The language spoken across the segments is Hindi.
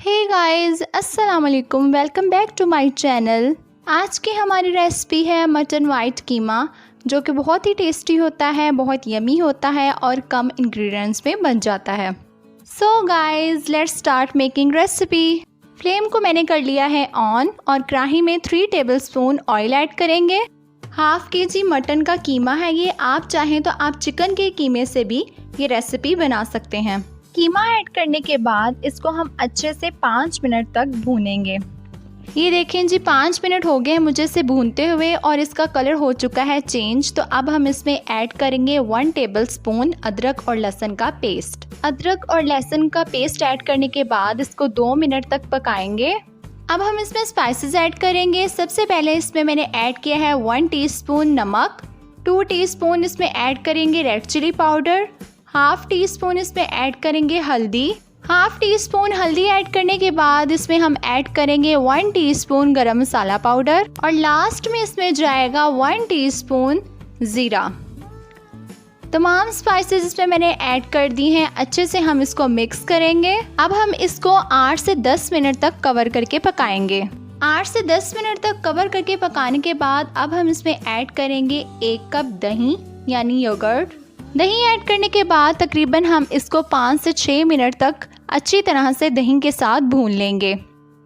हे गाइस, अस्सलाम वालेकुम, welcome back to my channel. आज की हमारी रेसिपी है मटन वाइट कीमा, जो कि बहुत ही टेस्टी होता है, बहुत यमी होता है और कम इंग्रेडिएंट्स में बन जाता है। So guys, let's start making recipe. Flame को मैंने कर लिया है ऑन और कढ़ाई में 3 टेबलस्पून ऑयल ऐड करेंगे। हाफ केजी मटन का कीमा है ये। आप चाहें तो आप चिकन के कीमे से भी ये रेसिपी बना सकते हैं। कीमा ऐड करने के बाद इसको हम अच्छे से 5 मिनट तक भूनेंगे। ये देखें जी, 5 मिनट हो गए हैं मुझे इसे भूनते हुए और इसका कलर हो चुका है चेंज। तो अब हम इसमें ऐड करेंगे 1 टेबलस्पून अदरक और लहसुन का पेस्ट। अदरक और लहसुन का पेस्ट ऐड करने के बाद इसको 2 मिनट तक पकाएंगे। अब हम इसमें स्पाइसेस ऐड करेंगे। सबसे पहले इसमें मैंने ऐड किया है 1 टीस्पून नमक, 2 टीस्पून इसमें ऐड करेंगे red chilli powder, half teaspoon इसमें ऐड करेंगे हल्दी। हाफ टी स्पून हल्दी ऐड करने के बाद इसमें हम ऐड करेंगे 1 टीस्पून गरम मसाला पाउडर और लास्ट में इसमें जाएगा 1 टीस्पून ज़ीरा। तमाम स्पाइसेस इसमें मैंने ऐड कर दी हैं। अच्छे से हम इसको मिक्स करेंगे। अब हम इसको 8 से 10 मिनट तक कवर करके पकाएंगे। 8 से 10 मिनट तक कवर करके पकाने के बाद अब हम इसमें ऐड करेंगे 1 कप दही यानी योगर्ट। दही ऐड करने के बाद तकरीबन हम इसको 5 से 6 मिनट तक अच्छी तरह से दही के साथ भून लेंगे।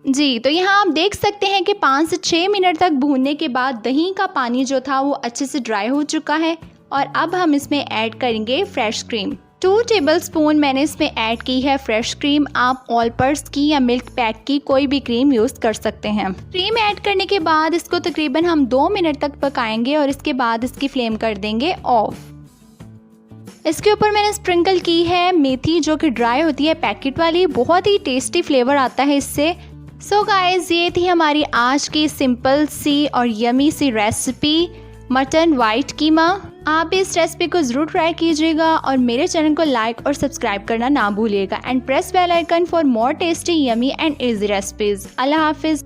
जी, तो यहाँ आप देख सकते हैं कि 5 से 6 मिनट तक भूनने के बाद दही का पानी जो था वो अच्छे से ड्राई हो चुका है और अब हम इसमें ऐड करेंगे फ्रेश क्रीम। 2 टेबलस्पून मैंने इसमें ऐड की है फ्रेश क्रीम। आप ऑल पर्स की या मिल्क पैक की कोई भी क्रीम यूज़ कर सकते हैं। क्रीम ऐड करने के बाद इसको तकरीबन हम 2 मिनट तक पकाएंगे और इसके बाद इसकी फ्लेम कर देंगे ऑफ। इसके ऊपर मैंने स्प्रिंकल की है मेथी, जो कि ड्राई होती है पैकेट वाली। बहुत ही टेस्टी फ्लेवर आता है इससे। सो गाइस, ये थी हमारी आज की सिंपल सी और यमी सी रेसिपी मटन वाइट कीमा। आप इस रेसिपी को ज़रूर ट्राई कीजिएगा और मेरे चैनल को लाइक और सब्सक्राइब करना ना भूलिएगा and press bell icon for more tasty yummy and easy recipes. अल्लाह हाफिज़।